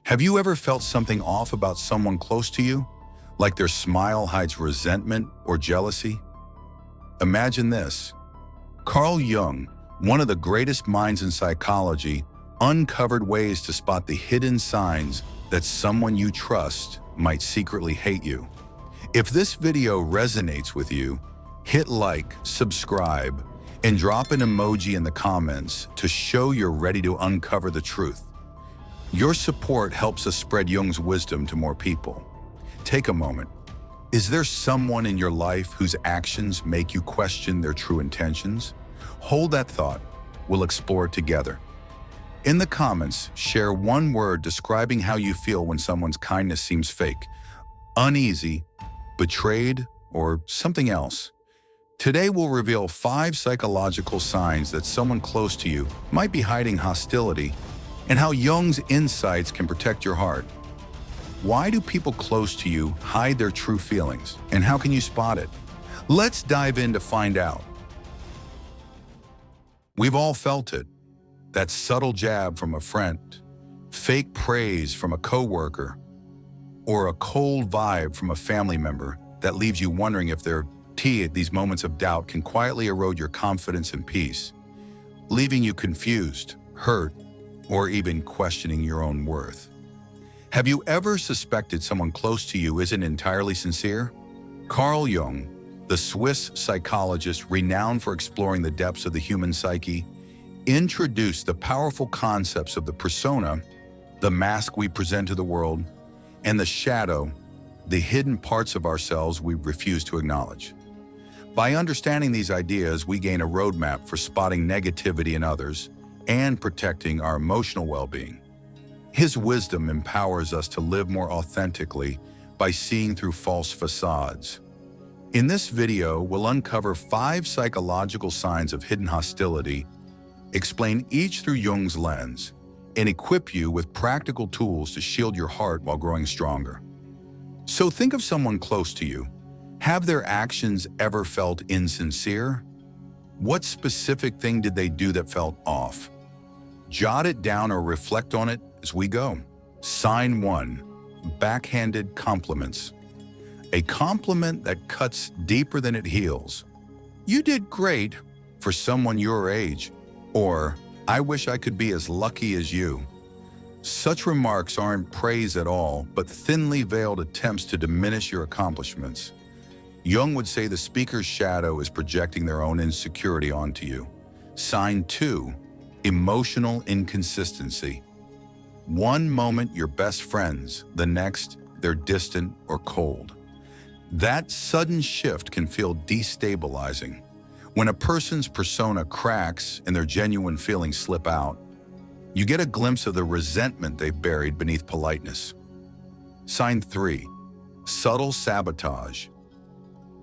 Have you ever felt something off about someone close to you? Like their smile hides resentment or jealousy? Imagine this. Carl Jung, one of the greatest minds in psychology, uncovered ways to spot the hidden signs that someone you trust might secretly hate you. If this video resonates with you, hit like, subscribe, and drop an emoji in the comments to show you're ready to uncover the truth. Your support helps us spread Jung's wisdom to more people. Take a moment. Is there someone in your life whose actions make you question their true intentions? Hold that thought. We'll explore it together. In the comments, share one word describing how you feel when someone's kindness seems fake, uneasy, betrayed, or something else. Today we'll reveal 5 psychological signs that someone close to you might be hiding hostility and how Jung's insights can protect your heart. Why do people close to you hide their true feelings, and how can you spot it? Let's dive in to find out. We've all felt it. That subtle jab from a friend, fake praise from a coworker, or a cold vibe from a family member that leaves you wondering if their tea at these moments of doubt can quietly erode your confidence and peace, leaving you confused, hurt, or even questioning your own worth. Have you ever suspected someone close to you isn't entirely sincere? Carl Jung, the Swiss psychologist renowned for exploring the depths of the human psyche, introduced the powerful concepts of the persona, the mask we present to the world, and the shadow, the hidden parts of ourselves we refuse to acknowledge. By understanding these ideas, we gain a roadmap for spotting negativity in others and protecting our emotional well-being. His wisdom empowers us to live more authentically by seeing through false facades. In this video, we'll uncover 5 psychological signs of hidden hostility, explain each through Jung's lens, and equip you with practical tools to shield your heart while growing stronger. So think of someone close to you. Have their actions ever felt insincere? What specific thing did they do that felt off? Jot it down or reflect on it as we go. Sign 1, backhanded compliments. A compliment that cuts deeper than it heals. You did great for someone your age, or I wish I could be as lucky as you. Such remarks aren't praise at all, but thinly veiled attempts to diminish your accomplishments. Jung would say the speaker's shadow is projecting their own insecurity onto you. Sign 2, emotional inconsistency. One moment you're best friends, the next they're distant or cold. That sudden shift can feel destabilizing. When a person's persona cracks and their genuine feelings slip out, you get a glimpse of the resentment they've buried beneath politeness. Sign 3, subtle sabotage.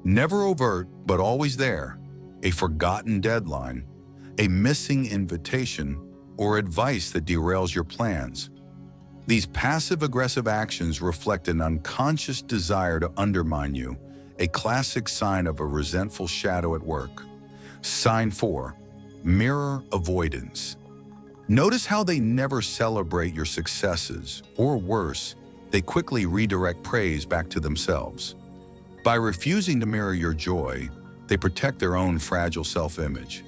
Never overt, but always there. A forgotten deadline, a missing invitation, or advice that derails your plans. These passive-aggressive actions reflect an unconscious desire to undermine you, a classic sign of a resentful shadow at work. Sign 4, mirror avoidance. Notice how they never celebrate your successes, or worse, they quickly redirect praise back to themselves. By refusing to mirror your joy, they protect their own fragile self-image.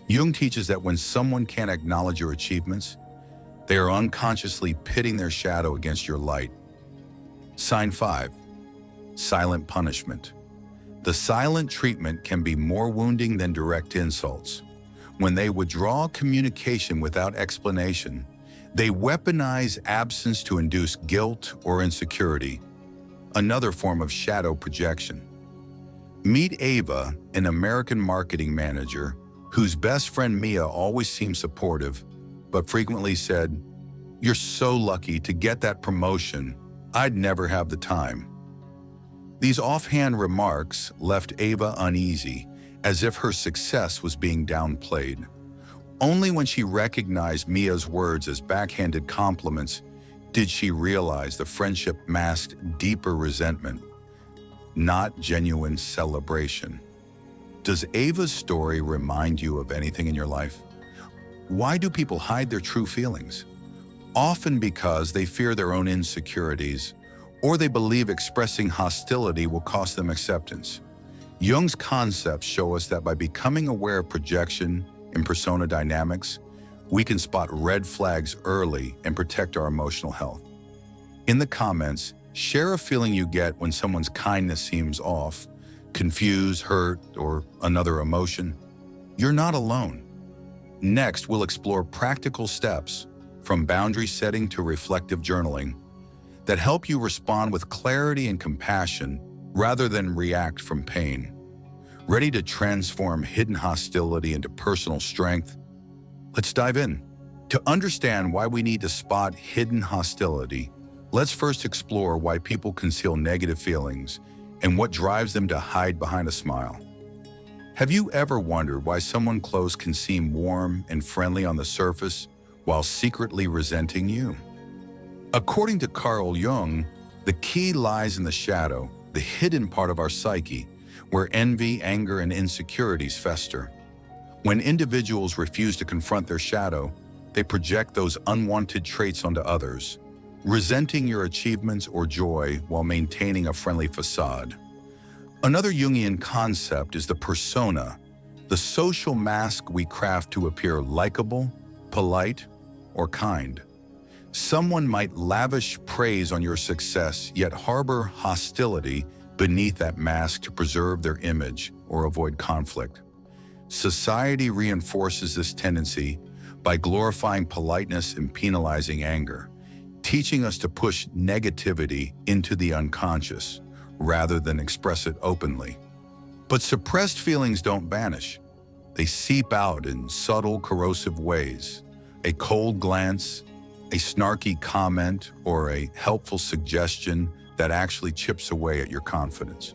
Jung teaches that when someone can't acknowledge your achievements, they are unconsciously pitting their shadow against your light. Sign 5, silent punishment. The silent treatment can be more wounding than direct insults. When they withdraw communication without explanation, they weaponize absence to induce guilt or insecurity, another form of shadow projection. Meet Ava, an American marketing manager whose best friend Mia always seemed supportive, but frequently said, "You're so lucky to get that promotion. I'd never have the time." These offhand remarks left Ava uneasy, as if her success was being downplayed. Only when she recognized Mia's words as backhanded compliments did she realize the friendship masked deeper resentment, not genuine celebration. Does Ava's story remind you of anything in your life? Why do people hide their true feelings? often because they fear their own insecurities or they believe expressing hostility will cost them acceptance. Jung's concepts show us that by becoming aware of projection and persona dynamics, we can spot red flags early and protect our emotional health. In the comments, share a feeling you get when someone's kindness seems off, confused, hurt, or another emotion. You're not alone. Next, we'll explore practical steps, from boundary setting to reflective journaling, that help you respond with clarity and compassion rather than react from pain. Ready to transform hidden hostility into personal strength? Let's dive in. To understand why we need to spot hidden hostility, let's first explore why people conceal negative feelings and what drives them to hide behind a smile. Have you ever wondered why someone close can seem warm and friendly on the surface while secretly resenting you? According to Carl Jung, the key lies in the shadow, the hidden part of our psyche, where envy, anger, and insecurities fester. When individuals refuse to confront their shadow, they project those unwanted traits onto others, resenting your achievements or joy while maintaining a friendly facade. Another Jungian concept is the persona, the social mask we craft to appear likable, polite, or kind. Someone might lavish praise on your success, yet harbor hostility beneath that mask to preserve their image or avoid conflict. Society reinforces this tendency by glorifying politeness and penalizing anger, teaching us to push negativity into the unconscious rather than express it openly. But suppressed feelings don't vanish. They seep out in subtle, corrosive ways. A cold glance, a snarky comment, or a helpful suggestion that actually chips away at your confidence.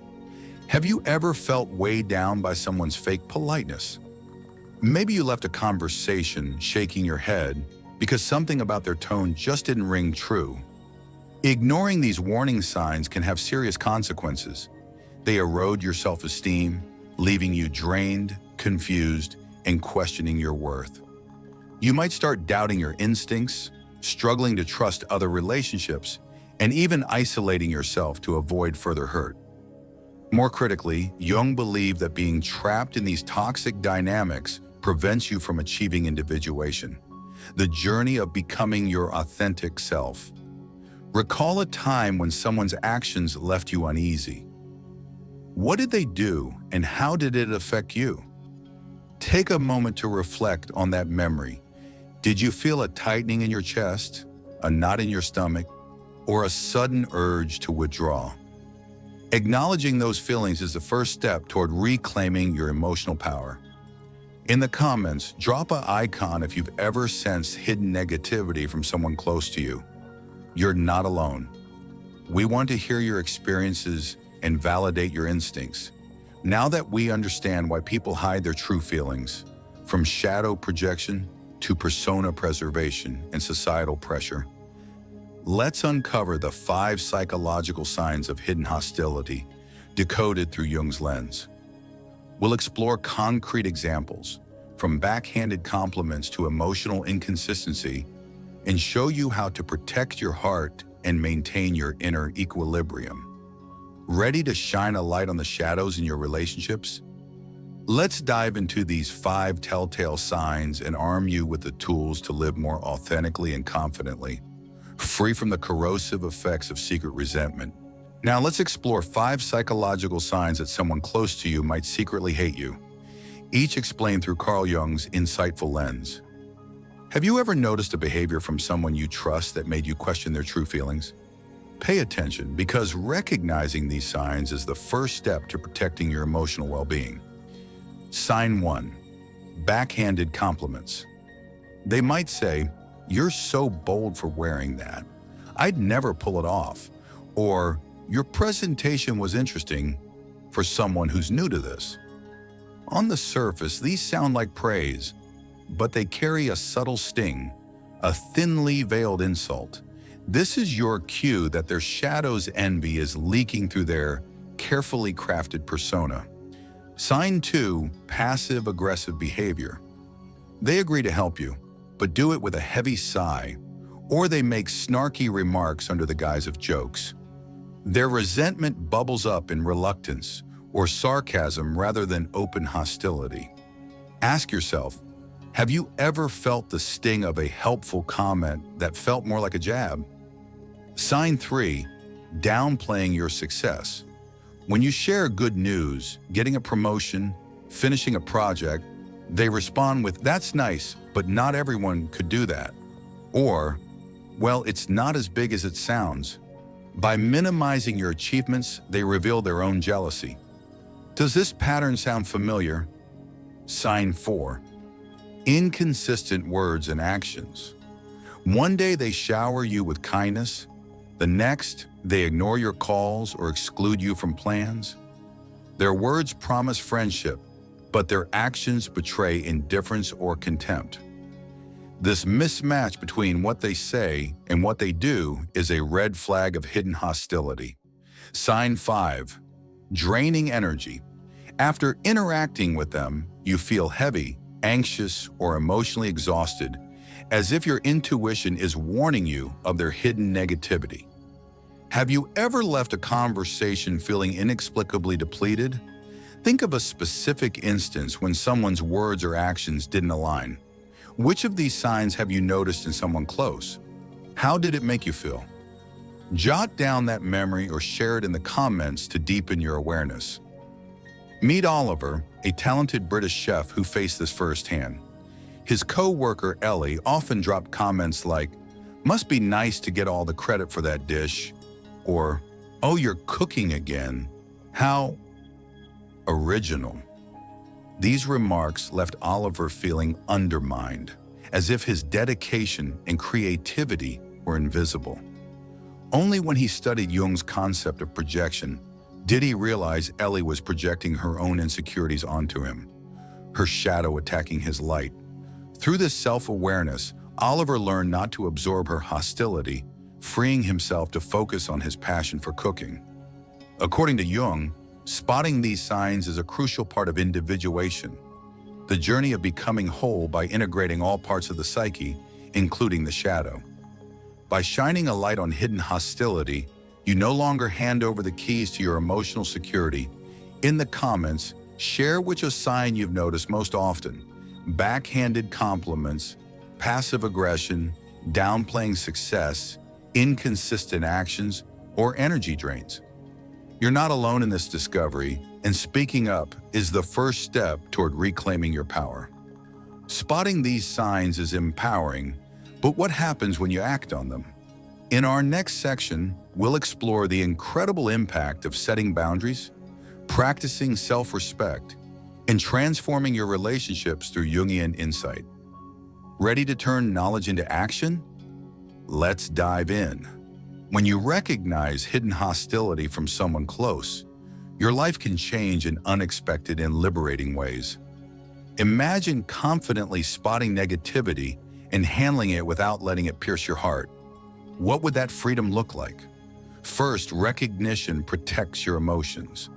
Have you ever felt weighed down by someone's fake politeness? Maybe you left a conversation shaking your head because something about their tone just didn't ring true. Ignoring these warning signs can have serious consequences. They erode your self-esteem, leaving you drained, confused, and questioning your worth. You might start doubting your instincts, struggling to trust other relationships, and even isolating yourself to avoid further hurt. More critically, Jung believed that being trapped in these toxic dynamics prevents you from achieving individuation, the journey of becoming your authentic self. Recall a time when someone's actions left you uneasy. What did they do, and how did it affect you? Take a moment to reflect on that memory. Did you feel a tightening in your chest, a knot in your stomach, or a sudden urge to withdraw? Acknowledging those feelings is the first step toward reclaiming your emotional power. In the comments, drop an icon if you've ever sensed hidden negativity from someone close to you. You're not alone. We want to hear your experiences and validate your instincts. Now that we understand why people hide their true feelings, from shadow projection to persona preservation and societal pressure, let's uncover the 5 psychological signs of hidden hostility, decoded through Jung's lens. We'll explore concrete examples, from backhanded compliments to emotional inconsistency, and show you how to protect your heart and maintain your inner equilibrium. Ready to shine a light on the shadows in your relationships? Let's dive into these 5 telltale signs and arm you with the tools to live more authentically and confidently, free from the corrosive effects of secret resentment. Now let's explore 5 psychological signs that someone close to you might secretly hate you, each explained through Carl Jung's insightful lens. Have you ever noticed a behavior from someone you trust that made you question their true feelings? Pay attention, because recognizing these signs is the first step to protecting your emotional well-being. Sign 1. Backhanded compliments. They might say, "You're so bold for wearing that. I'd never pull it off." Or, "Your presentation was interesting," for someone who's new to this. On the surface, these sound like praise, but they carry a subtle sting, a thinly veiled insult. This is your cue that their shadow's envy is leaking through their carefully crafted persona. Sign 2. Passive-aggressive behavior. They agree to help you, but do it with a heavy sigh or they make snarky remarks under the guise of jokes. Their resentment bubbles up in reluctance or sarcasm rather than open hostility. Ask yourself, have you ever felt the sting of a helpful comment that felt more like a jab? Sign 3, downplaying your success. When you share good news, getting a promotion, finishing a project, they respond with, "That's nice, but not everyone could do that." Or, "Well, it's not as big as it sounds." By minimizing your achievements, they reveal their own jealousy. Does this pattern sound familiar? Sign 4, inconsistent words and actions. One day they shower you with kindness, the next they ignore your calls or exclude you from plans. Their words promise friendship, but their actions betray indifference or contempt. This mismatch between what they say and what they do is a red flag of hidden hostility. Sign 5, draining energy. After interacting with them, you feel heavy, anxious, or emotionally exhausted, as if your intuition is warning you of their hidden negativity. Have you ever left a conversation feeling inexplicably depleted? Think of a specific instance when someone's words or actions didn't align. Which of these signs have you noticed in someone close? How did it make you feel? Jot down that memory or share it in the comments to deepen your awareness. Meet Oliver, a talented British chef who faced this firsthand. His co-worker Ellie often dropped comments like, "Must be nice to get all the credit for that dish," or, "Oh, you're cooking again. How original." These remarks left Oliver feeling undermined, as if his dedication and creativity were invisible. Only when he studied Jung's concept of projection did he realize Ellie was projecting her own insecurities onto him, her shadow attacking his light. Through this self-awareness, Oliver learned not to absorb her hostility, freeing himself to focus on his passion for cooking. According to Jung, spotting these signs is a crucial part of individuation, the journey of becoming whole by integrating all parts of the psyche, including the shadow. By shining a light on hidden hostility, you no longer hand over the keys to your emotional security. In the comments, share which a sign you've noticed most often: backhanded compliments, passive aggression, downplaying success, inconsistent actions, or energy drains. You're not alone in this discovery, and speaking up is the first step toward reclaiming your power. Spotting these signs is empowering, but what happens when you act on them? In our next section, we'll explore the incredible impact of setting boundaries, practicing self-respect, and transforming your relationships through Jungian insight. Ready to turn knowledge into action? Let's dive in. When you recognize hidden hostility from someone close, your life can change in unexpected and liberating ways. Imagine confidently spotting negativity and handling it without letting it pierce your heart. What would that freedom look like? First, recognition protects your emotions.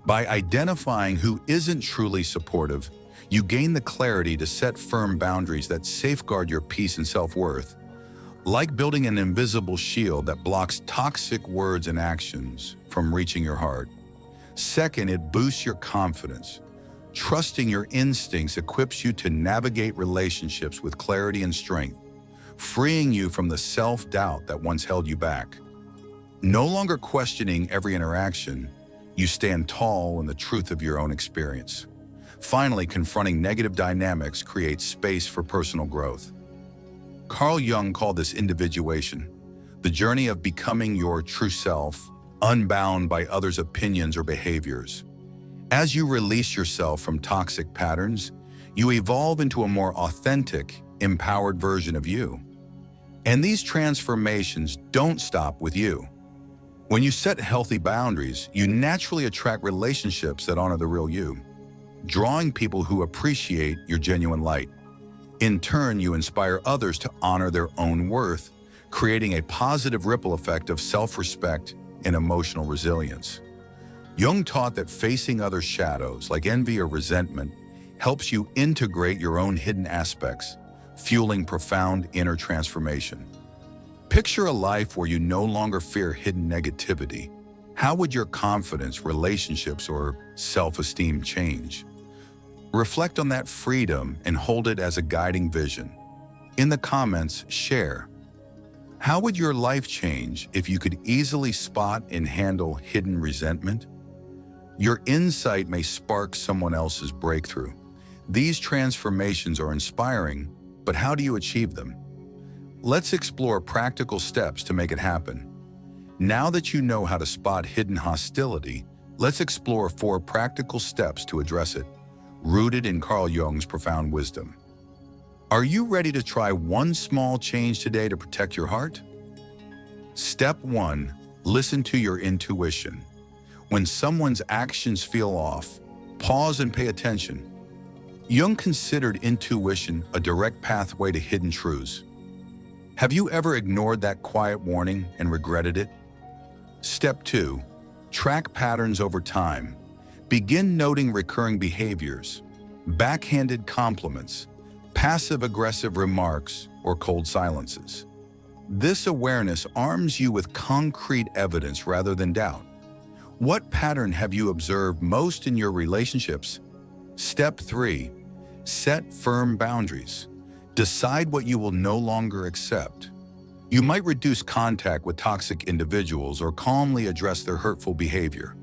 By identifying who isn't truly supportive, you gain the clarity to set firm boundaries that safeguard your peace and self-worth. Like building an invisible shield that blocks toxic words and actions from reaching your heart. Second, it boosts your confidence. Trusting your instincts equips you to navigate relationships with clarity and strength, freeing you from the self-doubt that once held you back. No longer questioning every interaction, you stand tall in the truth of your own experience. Finally, confronting negative dynamics creates space for personal growth. Carl Jung called this individuation, the journey of becoming your true self, unbound by others' opinions or behaviors. As you release yourself from toxic patterns, you evolve into a more authentic, empowered version of you. And these transformations don't stop with you. When you set healthy boundaries, you naturally attract relationships that honor the real you, drawing people who appreciate your genuine light. In turn, you inspire others to honor their own worth, creating a positive ripple effect of self-respect and emotional resilience. Jung taught that facing others' shadows, like envy or resentment, helps you integrate your own hidden aspects, fueling profound inner transformation. Picture a life where you no longer fear hidden negativity. How would your confidence, relationships, or self-esteem change? Reflect on that freedom and hold it as a guiding vision. In the comments, share. How would your life change if you could easily spot and handle hidden resentment? Your insight may spark someone else's breakthrough. These transformations are inspiring, but how do you achieve them? Let's explore practical steps to make it happen. Now that you know how to spot hidden hostility, let's explore 4 practical steps to address it, rooted in Carl Jung's profound wisdom. Are you ready to try one small change today to protect your heart? Step 1. Listen to your intuition. When someone's actions feel off, pause and pay attention. Jung considered intuition a direct pathway to hidden truths. Have you ever ignored that quiet warning and regretted it? Step 2. Track patterns over time. Begin noting recurring behaviors, backhanded compliments, passive-aggressive remarks, or cold silences. This awareness arms you with concrete evidence rather than doubt. What pattern have you observed most in your relationships? Step 3. Set firm boundaries. Decide what you will no longer accept. You might reduce contact with toxic individuals or calmly address their hurtful behavior.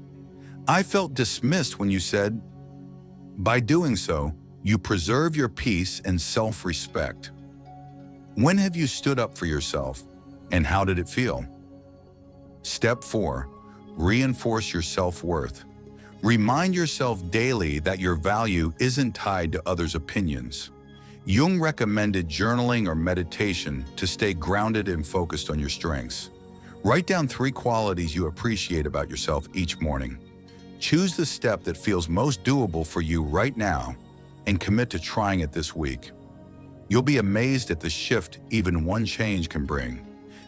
I felt dismissed when you said. By doing so, you preserve your peace and self-respect. When have you stood up for yourself, and how did it feel? Step 4. Reinforce your self-worth. Remind yourself daily that your value isn't tied to others' opinions. Jung recommended journaling or meditation to stay grounded and focused on your strengths. Write down 3 qualities you appreciate about yourself each morning. Choose the step that feels most doable for you right now and commit to trying it this week. You'll be amazed at the shift even one change can bring.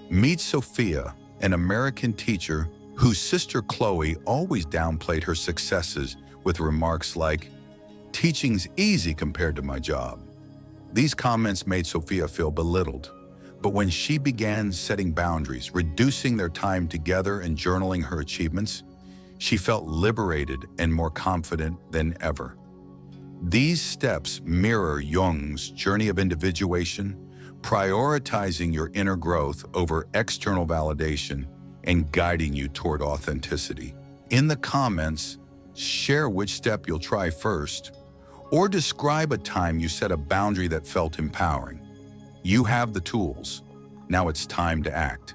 Meet Sophia, an American teacher whose sister Chloe always downplayed her successes with remarks like, "Teaching's easy compared to my job." These comments made Sophia feel belittled, but when she began setting boundaries, reducing their time together and journaling her achievements, she felt liberated and more confident than ever. These steps mirror Jung's journey of individuation, prioritizing your inner growth over external validation and guiding you toward authenticity. In the comments, share which step you'll try first, or describe a time you set a boundary that felt empowering. You have the tools. Now it's time to act.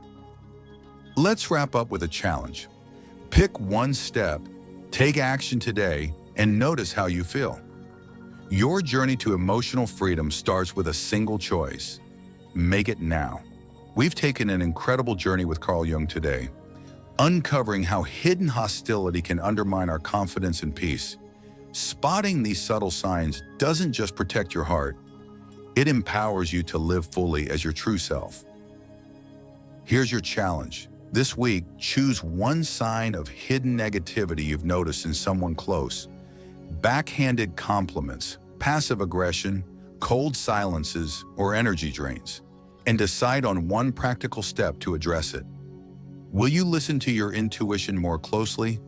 Let's wrap up with a challenge. Pick one step, take action today, and notice how you feel. Your journey to emotional freedom starts with a single choice. Make it now. We've taken an incredible journey with Carl Jung today, uncovering how hidden hostility can undermine our confidence and peace. Spotting these subtle signs doesn't just protect your heart, it empowers you to live fully as your true self. Here's your challenge. This week, choose one sign of hidden negativity you've noticed in someone close. Backhanded compliments, passive aggression, cold silences, or energy drains, and decide on one practical step to address it. Will you listen to your intuition more closely,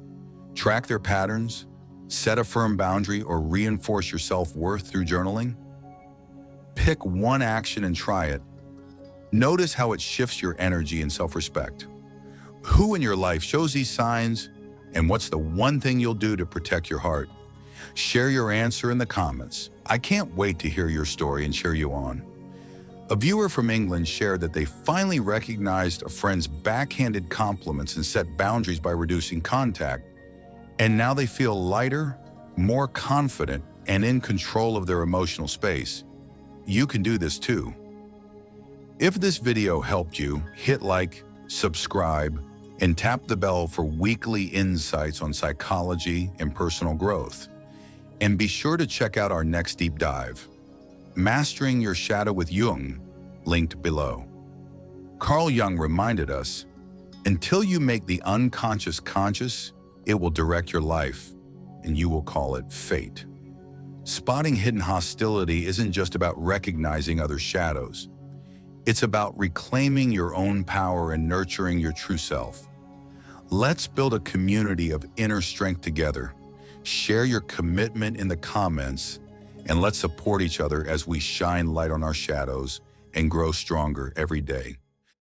track their patterns, set a firm boundary, or reinforce your self-worth through journaling? Pick one action and try it. Notice how it shifts your energy and self-respect. Who in your life shows these signs, and what's the one thing you'll do to protect your heart? Share your answer in the comments. I can't wait to hear your story and cheer you on. A viewer from England shared that they finally recognized a friend's backhanded compliments and set boundaries by reducing contact, and now they feel lighter, more confident, and in control of their emotional space. You can do this too. If this video helped you, hit like, subscribe, and tap the bell for weekly insights on psychology and personal growth. And be sure to check out our next deep dive, Mastering Your Shadow with Jung, linked below. Carl Jung reminded us, until you make the unconscious conscious, it will direct your life, and you will call it fate. Spotting hidden hostility isn't just about recognizing other shadows. It's about reclaiming your own power and nurturing your true self. Let's build a community of inner strength together. Share your commitment in the comments, and let's support each other as we shine light on our shadows and grow stronger every day.